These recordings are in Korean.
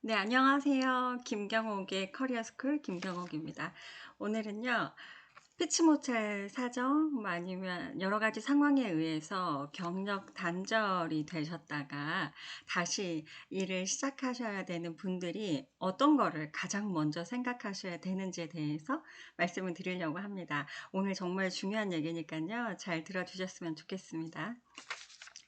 네, 안녕하세요. 김경옥의 커리어스쿨 김경옥입니다. 오늘은요, 피치 못할 사정, 뭐 아니면 여러 가지 상황에 의해서 경력 단절이 되셨다가 다시 일을 시작하셔야 되는 분들이 어떤 거를 가장 먼저 생각하셔야 되는지에 대해서 말씀을 드리려고 합니다. 오늘 정말 중요한 얘기니까요, 잘 들어주셨으면 좋겠습니다.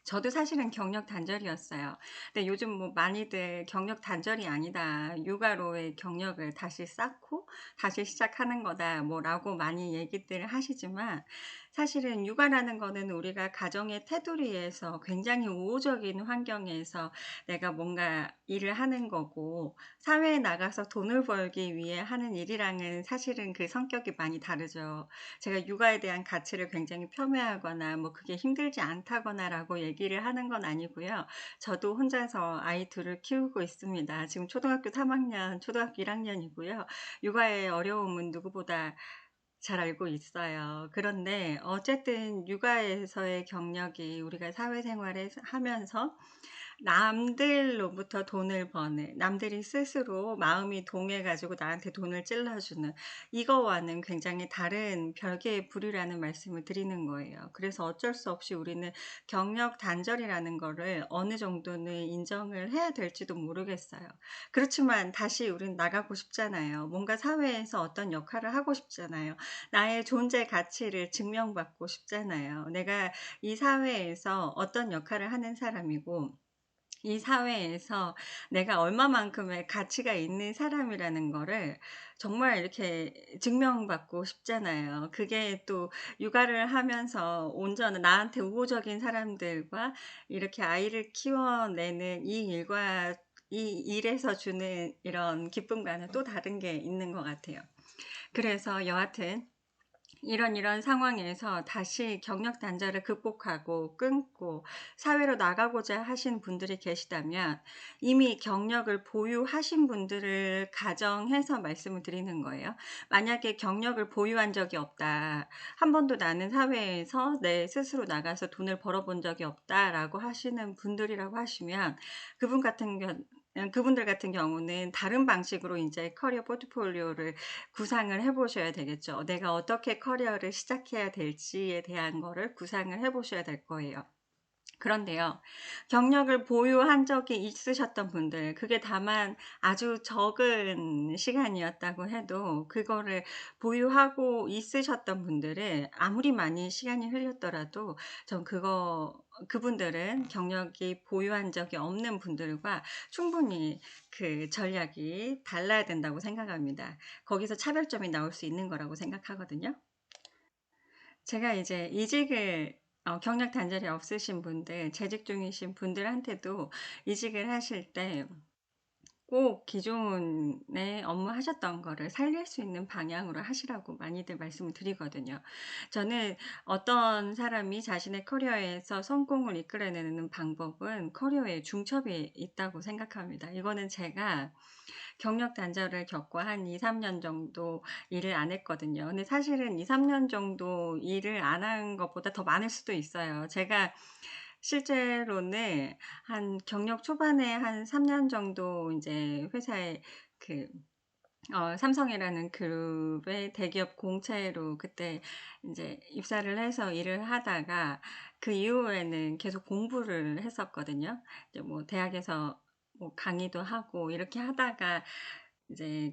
저도 사실은 경력 단절이었어요. 근데 요즘 뭐 많이들 경력 단절이 아니다. 육아로의 경력을 다시 쌓고 다시 시작하는 거다. 뭐라고 많이 얘기들 하시지만 사실은 육아라는 거는 우리가 가정의 테두리에서 굉장히 우호적인 환경에서 내가 뭔가 일을 하는 거고 사회에 나가서 돈을 벌기 위해 하는 일이랑은 사실은 그 성격이 많이 다르죠. 제가 육아에 대한 가치를 굉장히 폄훼하거나 뭐 그게 힘들지 않다거나라고 얘기를 하는 건 아니고요. 저도 혼자서 아이 둘을 키우고 있습니다. 지금 초등학교 3학년, 초등학교 1학년이고요. 육아의 어려움은 누구보다 잘 알고 있어요. 그런데 어쨌든 육아에서의 경력이 우리가 사회생활을 하면서 남들로부터 돈을 버는, 남들이 스스로 마음이 동해 가지고 나한테 돈을 찔러주는 이거와는 굉장히 다른 별개의 부류라는 말씀을 드리는 거예요. 그래서 어쩔 수 없이 우리는 경력 단절이라는 거를 어느 정도는 인정을 해야 될지도 모르겠어요. 그렇지만 다시 우린 나가고 싶잖아요. 뭔가 사회에서 어떤 역할을 하고 싶잖아요. 나의 존재 가치를 증명받고 싶잖아요. 내가 이 사회에서 어떤 역할을 하는 사람이고 이 사회에서 내가 얼마만큼의 가치가 있는 사람이라는 거를 정말 이렇게 증명받고 싶잖아요. 그게 또 육아를 하면서 온전한 나한테 우호적인 사람들과 이렇게 아이를 키워내는 이 일과 이 일에서 주는 이런 기쁨과는 또 다른 게 있는 것 같아요. 그래서 여하튼 이런 상황에서 다시 경력 단절을 극복하고 끊고 사회로 나가고자 하신 분들이 계시다면 이미 경력을 보유하신 분들을 가정해서 말씀을 드리는 거예요. 만약에 경력을 보유한 적이 없다. 한 번도 나는 사회에서 내 스스로 나가서 돈을 벌어본 적이 없다라고 하시는 분들이라고 하시면 그분 같은 그분들 같은 경우는 다른 방식으로 인제 커리어 포트폴리오를 구상을 해 보셔야 되겠죠. 내가 어떻게 커리어를 시작해야 될지에 대한 거를 구상을 해 보셔야 될 거예요. 그런데요. 경력을 보유한 적이 있으셨던 분들 그게 다만 아주 적은 시간이었다고 해도 그거를 보유하고 있으셨던 분들은 아무리 많이 시간이 흘렸더라도 전 그분들은 경력이 보유한 적이 없는 분들과 충분히 그 전략이 달라야 된다고 생각합니다. 거기서 차별점이 나올 수 있는 거라고 생각하거든요. 제가 이제 이직을 경력 단절이 없으신 분들, 재직 중이신 분들한테도 이직을 하실 때 꼭 기존에 업무하셨던 거를 살릴 수 있는 방향으로 하시라고 많이들 말씀을 드리거든요. 저는 어떤 사람이 자신의 커리어에서 성공을 이끌어내는 방법은 커리어의 중첩이 있다고 생각합니다. 이거는 제가 경력 단절을 겪고 한 2-3년 정도 일을 안 했거든요. 근데 사실은 2-3년 정도 일을 안 한 것보다 더 많을 수도 있어요. 제가 실제로는 한 경력 초반에 한 3년 정도 인제 회사에 그 삼성이라는 그룹의 대기업 공채로 그때 인제 입사를 해서 일을 하다가 그 이후에는 계속 공부를 했었거든요. 이제 뭐 대학에서 뭐 강의도 하고 이렇게 하다가 이제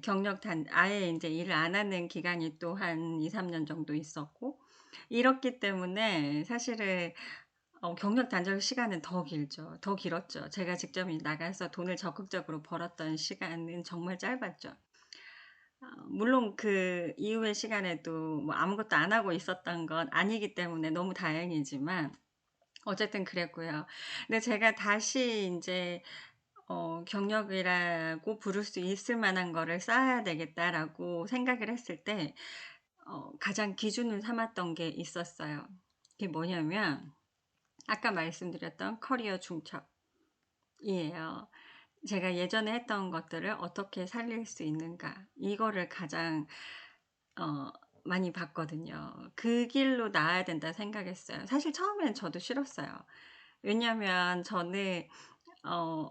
아예 인제 일을 안 하는 기간이 또 한 2-3년 정도 있었고 이렇기 때문에 사실은 경력 단절 시간은 더 길죠. 더 길었죠. 제가 직접 나가서 돈을 적극적으로 벌었던 시간은 정말 짧았죠. 물론 그 이후의 시간에도 뭐 아무것도 안 하고 있었던 건 아니기 때문에 너무 다행이지만 어쨌든 그랬고요. 근데 제가 다시 인제 '경력이라고 부를 수 있을 만한 거를 쌓아야 되겠다.'라고 생각을 했을 때 가장 기준을 삼았던 게 있었어요. 그게 뭐냐면 아까 말씀드렸던 커리어 중첩이에요. 제가 예전에 했던 것들을 어떻게 살릴 수 있는가 이거를 가장 어 많이 봤거든요. '그 길로 나아야 된다.' 생각했어요. 사실 처음에는 저도 싫었어요. 왜냐하면 저는 어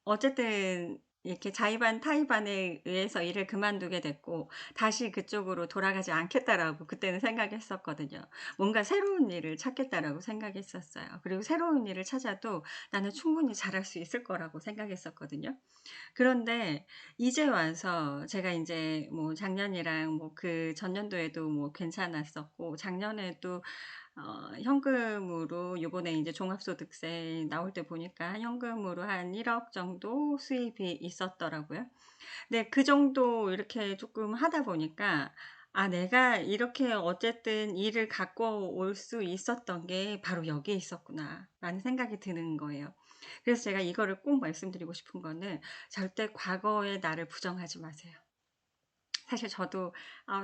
어쨌든 이렇게 자의반 타의반에 의해서 일을 그만두게 됐고 다시 그쪽으로 돌아가지 않겠다라고 그때는 생각했었거든요. 뭔가 새로운 일을 찾겠다라고 생각했었어요. 그리고 새로운 일을 찾아도 나는 충분히 잘할 수 있을 거라고 생각했었거든요. 그런데 이제 와서 제가 인제 뭐 작년이랑 뭐 그 전년도에도 뭐 괜찮았었고 작년에도 현금으로 요번에 인제 종합소득세 나올 때 보니까 현금으로 한 1억 정도 수입이 있었더라고요. 네. 그 정도 이렇게 쪼끔 하다 보니까 '아 내가 이렇게 어쨌든 일을 갖고 올 수 있었던 게 바로 여기에 있었구나.'라는 생각이 드는 거예요. 그래서 제가 이거를 꼭 말씀드리고 싶은 거는 절대 과거의 나를 부정하지 마세요. 사실 저도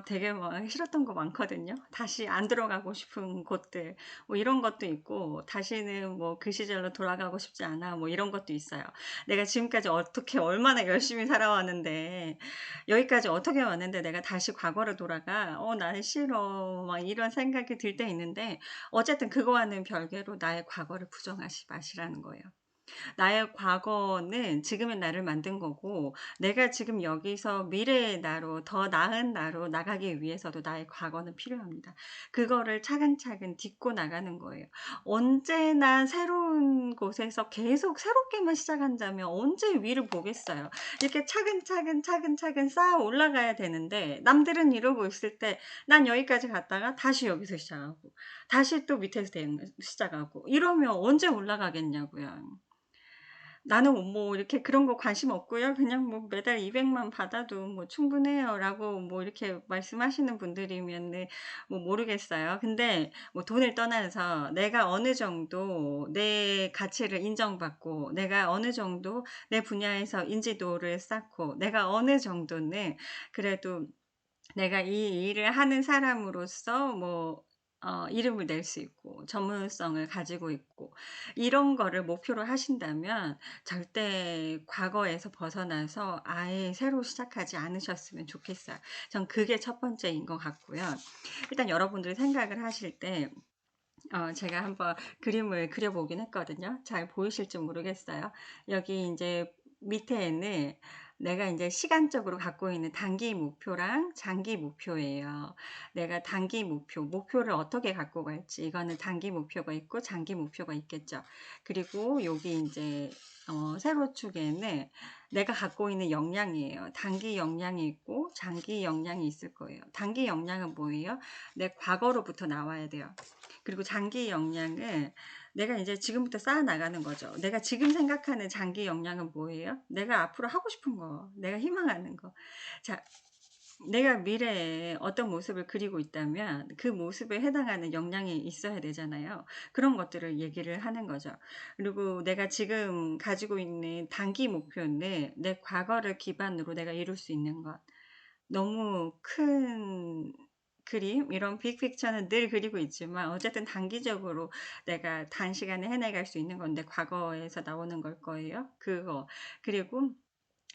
되게 뭐 싫었던 거 많거든요. 다시 안 들어가고 싶은 곳들 뭐 이런 것도 있고 '다시는 뭐 그 시절로 돌아가고 싶지 않아.' 뭐 이런 것도 있어요. 내가 지금까지 어떻게 얼마나 열심히 살아왔는데 여기까지 어떻게 왔는데 내가 다시 과거로 돌아가? 나는 싫어.' 막 이런 생각이 들 때 있는데 어쨌든 그거와는 별개로 나의 과거를 부정하지 마시라는 거예요. 나의 과거는 지금의 나를 만든 거고 내가 지금 여기서 미래의 나로 더 나은 나로 나가기 위해서도 나의 과거는 필요합니다. 그거를 차근차근 딛고 나가는 거예요. 언제나 새로운 곳에서 계속 새롭게만 시작한다면 언제 위를 보겠어요. 이렇게 차근차근 차근차근 쌓아 올라가야 되는데 남들은 이러고 있을 때 난 여기까지 갔다가 다시 여기서 시작하고 다시 또 밑에서 시작하고 이러면 언제 올라가겠냐고요. 나는 뭐 이렇게 그런 거 관심 없고요. 그냥 뭐 "매달 200만 받아도 뭐 충분해요."라고 뭐 이렇게 말씀하시는 분들이면은 뭐 모르겠어요. 근데 뭐 돈을 떠나서 내가 어느 정도 내 가치를 인정받고 내가 어느 정도 내 분야에서 인지도를 쌓고 내가 어느 정도는 그래도 내가 이 일을 하는 사람으로서 뭐 이름을 낼 수 있고 전문성을 가지고 있고 이런 거를 목표로 하신다면 절대 과거에서 벗어나서 아예 새로 시작하지 않으셨으면 좋겠어요. 전 그게 첫 번째인 것 같고요. 일단 여러분들이 생각을 하실 때 제가 한번 그림을 그려 보긴 했거든요. 잘 보이실지 모르겠어요. 여기 인제 밑에는 내가 인제 시간적으로 갖고 있는 단기 목표랑 장기 목표예요. 내가 단기 목표를 어떻게 갖고 갈지 이거는 단기 목표가 있고 장기 목표가 있겠죠. 그리고 여기 인제 세로 축에는 내가 갖고 있는 역량이에요. 단기 역량이 있고 장기 역량이 있을 거예요. 단기 역량은 뭐예요? 내 과거로부터 나와야 돼요. 그리고 장기 역량은 내가 이제 지금부터 쌓아 나가는 거죠. 내가 지금 생각하는 장기 역량은 뭐예요? 내가 앞으로 하고 싶은 거, 내가 희망하는 거. 자, 내가 미래에 어떤 모습을 그리고 있다면 그 모습에 해당하는 역량이 있어야 되잖아요. 그런 것들을 얘기를 하는 거죠. 그리고 내가 지금 가지고 있는 단기 목표는 내 과거를 기반으로 내가 이룰 수 있는 것. 너무 큰 그림 이런 빅픽처는 늘 그리고 있지만 어쨌든 단기적으로 내가 단시간에 해내갈 수 있는 건데 과거에서 나오는 걸 거예요. 그거. 그리고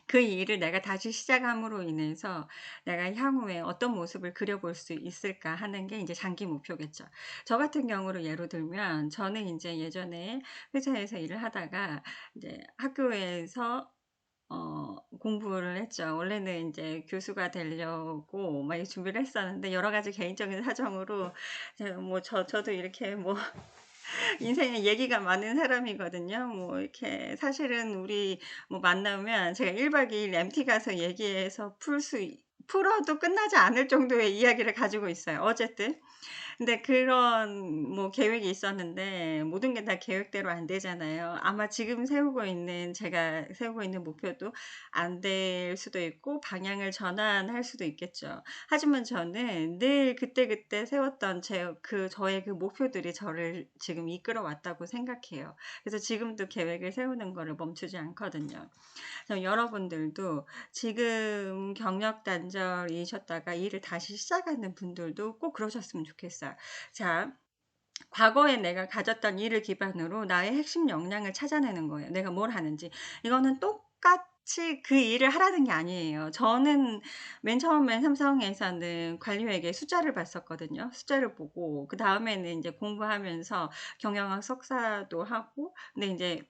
그 일을 내가 다시 시작함으로 인해서 내가 향후에 어떤 모습을 그려볼 수 있을까 하는 게 인제 장기 목표겠죠. 저 같은 경우로 예로 들면 저는 인제 예전에 회사에서 일을 하다가 이제 학교에서 공부를 했죠. 원래는 인제 교수가 되려고 막 이 준비를 했었는데 여러 가지 개인적인 사정으로 제가 뭐 저도 이렇게 뭐 인생에 얘기가 많은 사람이거든요. 뭐 이렇게 사실은 우리 뭐 만나면 제가 1박 2일 MT 가서 얘기해서 풀어도 끝나지 않을 정도의 이야기를 가지고 있어요 어쨌든. 근데 그런 뭐 계획이 있었는데 모든 게 다 계획대로 안 되잖아요. 아마 지금 제가 세우고 있는 목표도 안 될 수도 있고 방향을 전환할 수도 있겠죠. 하지만 저는 늘 그때그때 세웠던 저의 그 목표들이 저를 지금 이끌어 왔다고 생각해요. 그래서 지금도 계획을 세우는 거를 멈추지 않거든요. 그래서 여러분들도 지금 경력 단절이셨다가 일을 다시 시작하는 분들도 꼭 그러셨으면 좋겠어요. 자, 과거에 내가 가졌던 일을 기반으로 나의 핵심 역량을 찾아내는 거예요, 내가 뭘 하는지. 이거는 똑같이 그 일을 하라는 게 아니에요. 저는 맨 처음에 삼성에서는 관리회계 숫자를 봤었거든요. 숫자를 보고 그다음에는 인제 공부하면서 경영학 석사도 하고 근데 인제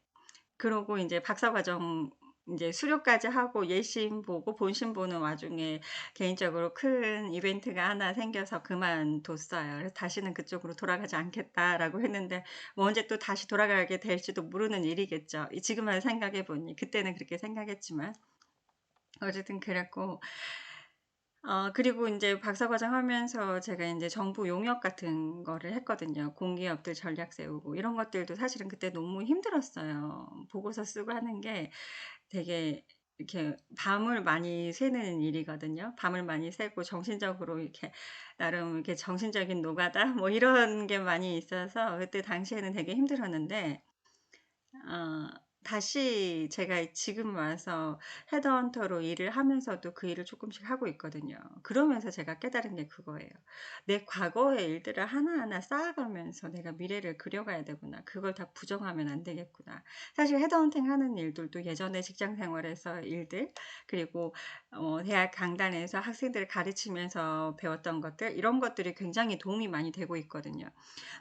그러고 인제 박사과정 인제 수료까지 하고 예심 보고 본심 보는 와중에 개인적으로 큰 이벤트가 하나 생겨서 그만뒀어요. 그래서 '다시는 그쪽으로 돌아가지 않겠다.'라고 했는데 뭐 언제 또 다시 돌아가게 될지도 모르는 일이겠죠. 이 지금 생각해 보니. 그때는 그렇게 생각했지만. 어쨌든 그랬고 그리고 인제 박사과정 하면서 제가 인제 정부 용역 같은 거를 했거든요. 공기업들 전략 세우고 이런 것들도 사실은 그때 너무 힘들었어요. 보고서 쓰고 하는 게 되게 이렇게 밤을 많이 새는 일이거든요. 밤을 많이 새고 정신적으로 이렇게 나름 이렇게 정신적인 노가다 뭐 이런 게 많이 있어서 그때 당시에는 되게 힘들었는데 어 다시 제가 지금 와서 헤드헌터로 일을 하면서도 그 일을 쪼끔씩 하고 있거든요. 그러면서 제가 깨달은 게 그거예요. '내 과거의 일들을 하나하나 쌓아가면서 내가 미래를 그려가야 되구나. 그걸 다 부정하면 안 되겠구나.' 사실 헤드헌팅 하는 일들도 예전에 직장 생활에서 일들 그리고 대학 강단에서 학생들을 가르치면서 배웠던 것들 이런 것들이 굉장히 도움이 많이 되고 있거든요.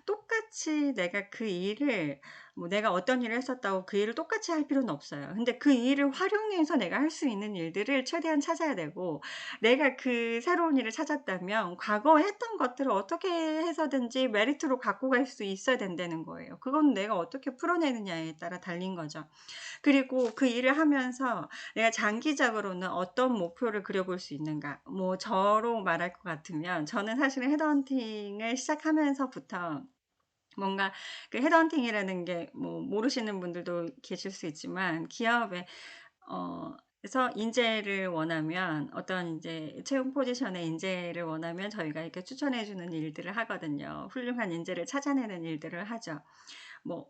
똑같이 내가 그 일을 뭐 내가 어떤 일을 했었다고 그 일을 똑같이 할 필요는 없어요. 근데 그 일을 활용해서 내가 할 수 있는 일들을 최대한 찾아야 되고 내가 그 새로운 일을 찾았다면 과거에 했던 것들을 어떻게 해서든지 메리트로 갖고 갈 수 있어야 된다는 거예요. 그건 내가 어떻게 풀어내느냐에 따라 달린 거죠. 그리고 그 일을 하면서 내가 장기적으로는 어떤 목표를 그려볼 수 있는가. 뭐 저로 말할 것 같으면 저는 사실은 헤드헌팅을 시작하면서부터 뭔가 그 헤드헌팅이라는 게 뭐 모르시는 분들도 계실 수 있지만 기업에 에서 인재를 원하면 어떤 인제 채용 포지션에 인재를 원하면 저희가 이렇게 추천해 주는 일들을 하거든요. 훌륭한 인재를 찾아내는 일들을 하죠. 뭐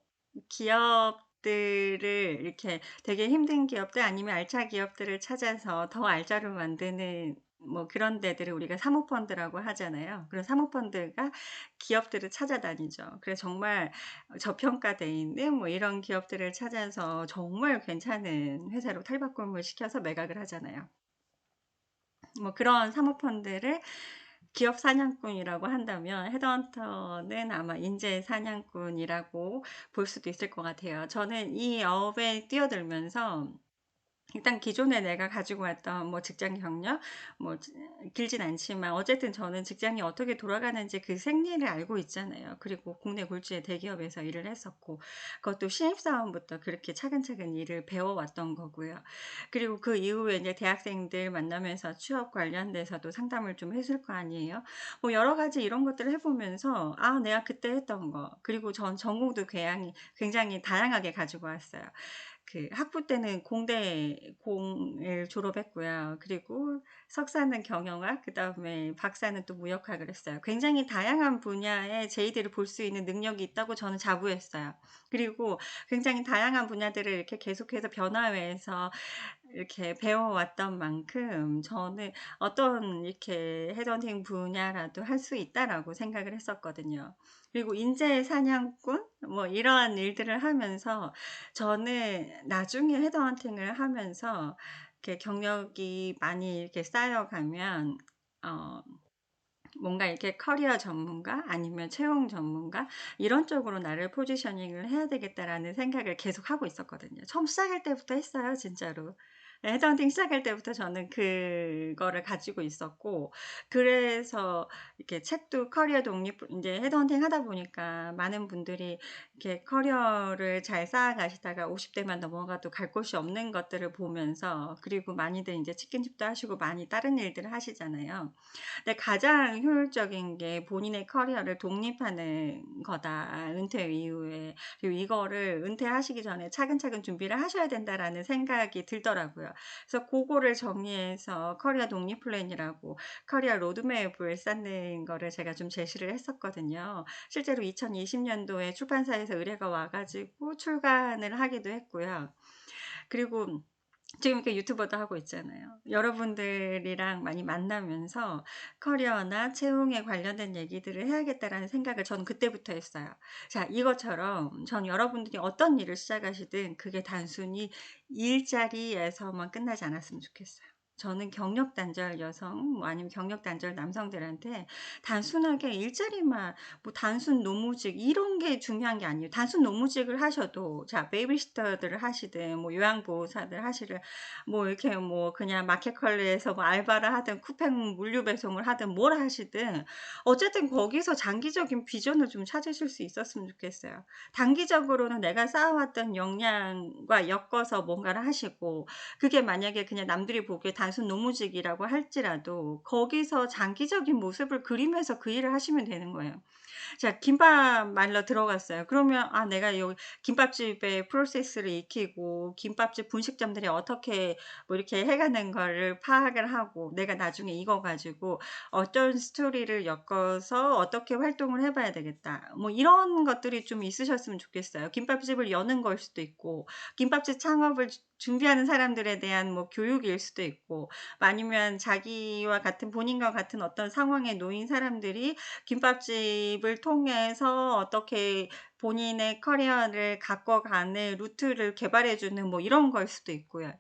기업들을 이렇게 되게 힘든 기업들 아니면 알짜 기업들을 찾아서 더 알짜로 만드는 뭐 그런 데들을 우리가 사모펀드라고 하잖아요. 그런 사모펀드가 기업들을 찾아다니죠. 그래서 정말 저평가돼 있는 뭐 이런 기업들을 찾아서 정말 괜찮은 회사로 탈바꿈을 시켜서 매각을 하잖아요. 뭐 그런 사모펀드를 기업 사냥꾼이라고 한다면 헤드헌터는 아마 인재 사냥꾼이라고 볼 수도 있을 것 같아요. 저는 이 업에 뛰어들면서 일단 기존에 내가 가지고 왔던 뭐 직장 경력 뭐 길진 않지만 어쨌든 저는 직장이 어떻게 돌아가는지 그 생리를 알고 있잖아요. 그리고 국내 굴지의 대기업에서 일을 했었고 그것도 신입사원부터 그렇게 차근차근 일을 배워왔던 거고요. 그리고 그 이후에 이제 대학생들 만나면서 취업 관련돼서도 상담을 좀 했을 거 아니에요. 뭐 여러 가지 이런 것들을 해 보면서 내가 그때 했던 거 그리고 전 전공도 굉장히 다양하게 가지고 왔어요. 그 학부 때는 공대공을 졸업했고요. 그리고 석사는 경영학 그다음에 박사는 또 무역학을 했어요. 굉장히 다양한 분야의 제이들을 볼 수 있는 능력이 있다고 저는 자부했어요. 그리고 굉장히 다양한 분야들을 이렇게 계속해서 변화해서 이렇게 배워왔던 만큼 저는 어떤 이렇게 헤드헌팅 분야라도 할 수 있다라고 생각을 했었거든요. 그리고 인재 사냥꾼 뭐 이러한 일들을 하면서 저는 나중에 헤드헌팅을 하면서 이렇게 경력이 많이 이렇게 쌓여가면 어 뭔가 이렇게 커리어 전문가 아니면 채용 전문가 이런 쪽으로 나를 포지셔닝을 해야 되겠다라는 생각을 계속하고 있었거든요. 처음 시작할 때부터 했어요 진짜로. 예 헤드헌팅 시작할 때부터 저는 그거를 가지고 있었고 그래서 이렇게 책도 커리어 독립 인제 헤드헌팅 하다 보니까 많은 분들이 이렇게 커리어를 잘 쌓아 가시다가 50 대만 넘어가도 갈 곳이 없는 것들을 보면서 그리고 많이들 인제 치킨집도 하시고 많이 다른 일들을 하시잖아요. 근데 가장 효율적인 게 본인의 커리어를 독립하는 거다. 은퇴 이후에. 그리고 이거를 은퇴하시기 전에 차근차근 준비를 하셔야 된다라는 생각이 들더라고요. 그래서 고거를 정리해서 커리어 독립 플랜이라고 커리어 로드맵을 쌓는 거를 제가 좀 제시를 했었거든요. 실제로 2020 년도에 출판사에서 의뢰가 와 가지고 출간을 하기도 했고요. 그리고 지금 이렇게 유튜버도 하고 있잖아요. 여러분들이랑 많이 만나면서 커리어나 채용에 관련된 얘기들을 해야겠다라는 생각을 저는 그때부터 했어요. 자 이것처럼 전 여러분들이 어떤 일을 시작하시든 그게 단순히 일자리에서만 끝나지 않았으면 좋겠어요. 저는 경력 단절 여성 뭐 아니면 경력 단절 남성들한테 단순하게 일자리만 뭐 단순 노무직 이런 게 중요한 게 아니에요. 단순 노무직을 하셔도 자 베이비시터들을 하시든 뭐 요양보호사들 하시든 뭐 이렇게 뭐 그냥 마켓컬리에서 뭐 알바를 하든 쿠팡 물류 배송을 하든 뭘 하시든 어쨌든 거기서 장기적인 비전을 좀 찾으실 수 있었으면 좋겠어요. 단기적으로는 내가 쌓아왔던 역량과 엮어서 뭔가를 하시고 그게 만약에 그냥 남들이 보기에 단순 노무직이라고 할지라도 거기서 장기적인 모습을 그리면서 그 일을 하시면 되는 거예요. 자 김밥 말러 들어갔어요. 그러면 아 내가 여기 김밥집의 프로세스를 익히고 김밥집 분식점들이 어떻게 뭐 이렇게 해 가는 거를 파악을 하고 내가 나중에 이거 가지고 어떤 스토리를 엮어서 어떻게 활동을 해 봐야 되겠다. 뭐 이런 것들이 좀 있으셨으면 좋겠어요. 김밥집을 여는 걸 수도 있고 김밥집 창업을 준비하는 사람들에 대한 뭐 교육일 수도 있고 아니면 자기와 같은 본인과 같은 어떤 상황에 놓인 사람들이 김밥집을 통해서 어떻게 본인의 커리어를 가꿔가는 루트를 개발해 주는 뭐 이런 걸 수도 있고요.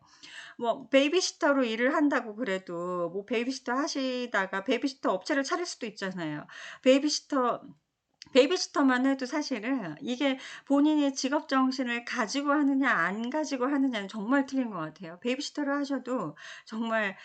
뭐 베이비시터로 일을 한다고 그래도 뭐 베이비시터 하시다가 베이비시터 업체를 차릴 수도 있잖아요. 베이비시터 베이비시터만 해도 사실은 이게 본인의 직업 정신을 가지고 하느냐 안 가지고 하느냐는 정말 틀린 것 같아요. 베이비시터를 하셔도 정말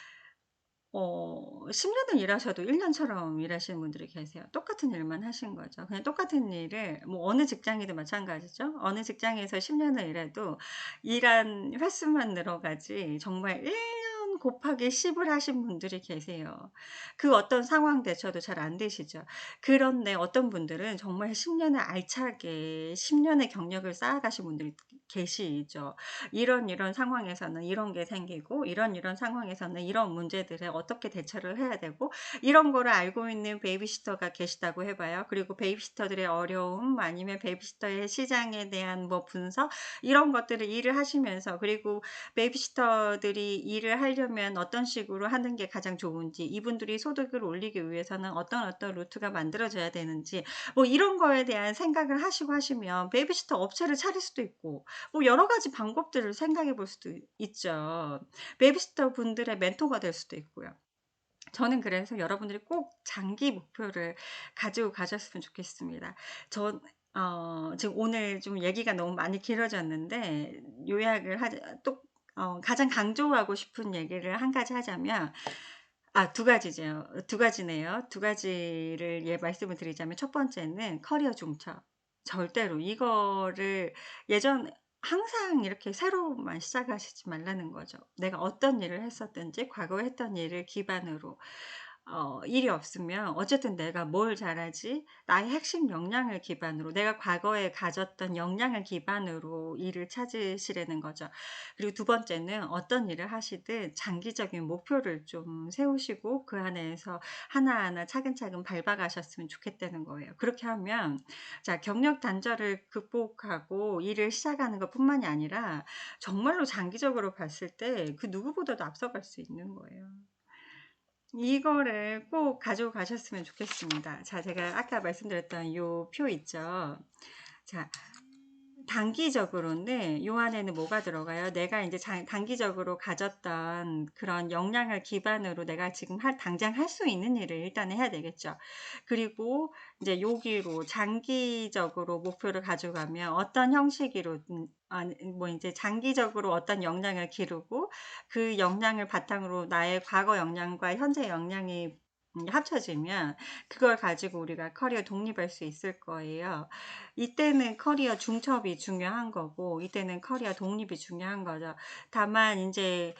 10 년을 일하셔도 1 년처럼 일하시는 분들이 계세요. 똑같은 일만 하신 거죠. 그냥 똑같은 일을 뭐 어느 직장이든 마찬가지죠. 어느 직장에서 10 년을 일해도 일한 횟수만 늘어가지 정말 1년 곱하기 10을 하신 분들이 계세요. 그 어떤 상황 대처도 잘 안 되시죠. 그런데 어떤 분들은 정말 10 년을 알차게 10 년의 경력을 쌓아가신 분들이 계시죠. 이런 상황에서는 이런 게 생기고 이런 상황에서는 이런 문제들에 어떻게 대처를 해야 되고 이런 거를 알고 있는 베이비시터가 계시다고 해 봐요. 그리고 베이비시터들의 어려움 아니면 베이비시터의 시장에 대한 뭐 분석 이런 것들을 일을 하시면서 그리고 베이비시터들이 일을 하려면 어떤 식으로 하는 게 가장 좋은지 이분들이 소득을 올리기 위해서는 어떤 루트가 만들어져야 되는지 뭐 이런 거에 대한 생각을 하시고 하시면 베이비시터 업체를 차릴 수도 있고 뭐 여러 가지 방법들을 생각해 볼 수도 있죠. 베이비시터 분들의 멘토가 될 수도 있고요. 저는 그래서 여러분들이 꼭 장기 목표를 가지고 가셨으면 좋겠습니다. 전 지금 오늘 좀 얘기가 너무 많이 길어졌는데 요약을 하자 또 가장 강조하고 싶은 얘기를 한 가지 하자면 두 가지죠. 두 가지네요. 두 가지를 말씀을 드리자면 첫 번째는 커리어 중첩. 절대로 이거를 예전 항상 이렇게 새로만 시작하시지 말라는 거죠. 내가 어떤 일을 했었든지 과거에 했던 일을 기반으로 일이 없으면 어쨌든 내가 뭘 잘하지? 나의 핵심 역량을 기반으로 내가 과거에 가졌던 역량을 기반으로 일을 찾으시라는 거죠. 그리고 두 번째는 어떤 일을 하시든 장기적인 목표를 좀 세우시고 그 안에서 하나하나 차근차근 밟아 가셨으면 좋겠다는 거예요. 그렇게 하면 자 경력 단절을 극복하고 일을 시작하는 것뿐만이 아니라 정말로 장기적으로 봤을 때 그 누구보다도 앞서갈 수 있는 거예요. 이거를 꼭 가지고 가셨으면 좋겠습니다. 자 제가 아까 말씀드렸던 요 표 있죠. 자 단기적으로는 요 안에는 뭐가 들어가요? 내가 인제 단기적으로 가졌던 그런 역량을 기반으로 내가 지금 당장 할 수 있는 일을 일단은 해야 되겠죠. 그리고 인제 여기로 장기적으로 목표를 가져가면 어떤 형식으로든 뭐 인제 장기적으로 어떤 역량을 기르고 그 역량을 바탕으로 나의 과거 역량과 현재 역량이 합쳐지면 그걸 가지고 우리가 커리어 독립할 수 있을 거예요. 이때는 커리어 중첩이 중요한 거고 이때는 커리어 독립이 중요한 거죠. 다만 인제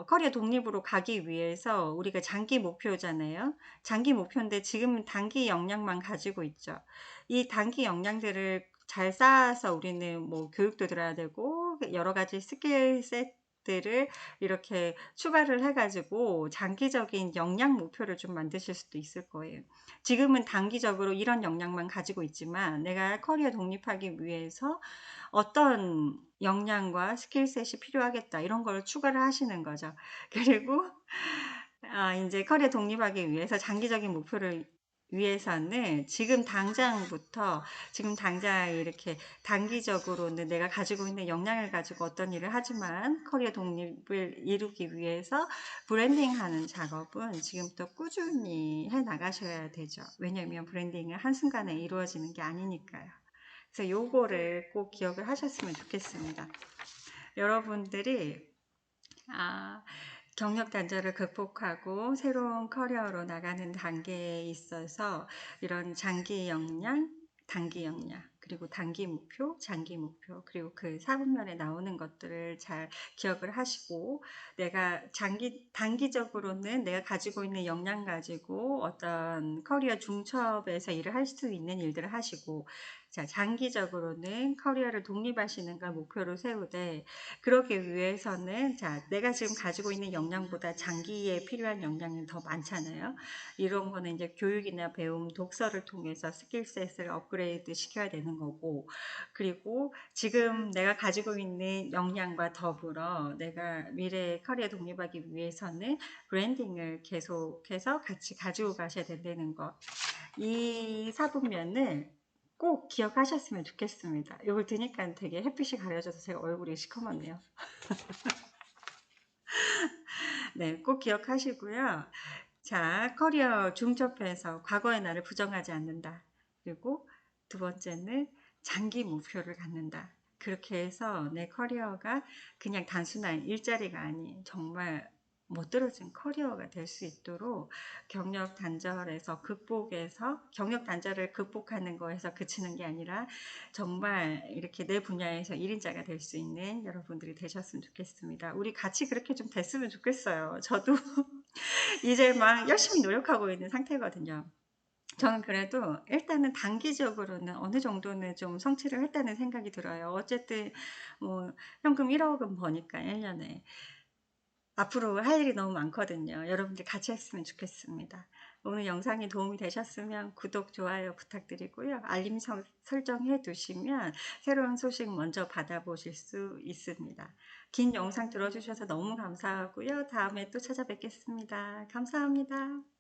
커리어 독립으로 가기 위해서 우리가 장기 목표잖아요. 장기 목표인데 지금은 단기 역량만 가지고 있죠. 이 단기 역량들을 잘 쌓아서 우리는 뭐 교육도 들어야 되고 여러 가지 스킬셋들을 이렇게 추가를 해 가지고 장기적인 역량 목표를 좀 만드실 수도 있을 거예요. 지금은 단기적으로 이런 역량만 가지고 있지만 내가 커리어 독립하기 위해서 어떤 역량과 스킬셋이 필요하겠다 이런 걸 추가를 하시는 거죠. 그리고 인제 커리어 독립하기 위해서 장기적인 목표를 위해서는 지금 당장부터, 지금 당장 이렇게 단기적으로는 내가 가지고 있는 역량을 가지고 어떤 일을 하지만 커리어 독립을 이루기 위해서 브랜딩하는 작업은 지금부터 꾸준히 해 나가셔야 되죠. 왜냐하면 브랜딩은 한순간에 이루어지는 게 아니니까요. 그래서 요거를 꼭 기억을 하셨으면 좋겠습니다. 여러분들이 아, 경력 단절을 극복하고 새로운 커리어로 나가는 단계에 있어서 이런 장기 역량, 단기 역량, 그리고 단기 목표, 장기 목표, 그리고 그 사분면에 나오는 것들을 잘 기억을 하시고, 내가 단기적으로는 내가 가지고 있는 역량 가지고 어떤 커리어 중첩에서 일을 할 수 있는 일들을 하시고, 자, 장기적으로는 커리어를 독립하시는 걸 목표로 세우되, 그러기 위해서는 자, 내가 지금 가지고 있는 역량보다 장기에 필요한 역량이 더 많잖아요. 이런 거는 이제 교육이나 배움, 독서를 통해서 스킬셋을 업그레이드 시켜야 되는 거고, 그리고 지금 내가 가지고 있는 역량과 더불어 내가 미래의 커리어 독립하기 위해서는 브랜딩을 계속해서 같이 가지고 가셔야 된다는 거. 이 사분면을 꼭 기억하셨으면 좋겠습니다. 이걸 드니까 되게 햇빛이 가려져서 제가 얼굴이 시커멓네요. 네, 꼭 기억하시고요. 자, 커리어 중첩해서 과거의 나를 부정하지 않는다. 그리고 두 번째는 장기 목표를 갖는다. 그렇게 해서 내 커리어가 그냥 단순한 일자리가 아닌 정말 멋들어진 커리어가 될 수 있도록 경력 단절을 극복하는 거에서 그치는 게 아니라 정말 이렇게 내 분야에서 1인자가 될 수 있는 여러분들이 되셨으면 좋겠습니다. 우리 같이 그렇게 좀 됐으면 좋겠어요. 저도 이제 막 열심히 노력하고 있는 상태거든요. 저는 그래도 일단은 단기적으로는 어느 정도는 좀 성취를 했다는 생각이 들어요. 어쨌든 뭐 현금 1억은 버니까 1년에. 앞으로 할 일이 너무 많거든요. 여러분들 같이 했으면 좋겠습니다. 오늘 영상이 도움이 되셨으면 구독, 좋아요 부탁드리고요. 알림 설정해 두시면 새로운 소식 먼저 받아보실 수 있습니다. 긴 영상 들어주셔서 너무 감사하고요. 다음에 또 찾아뵙겠습니다. 감사합니다.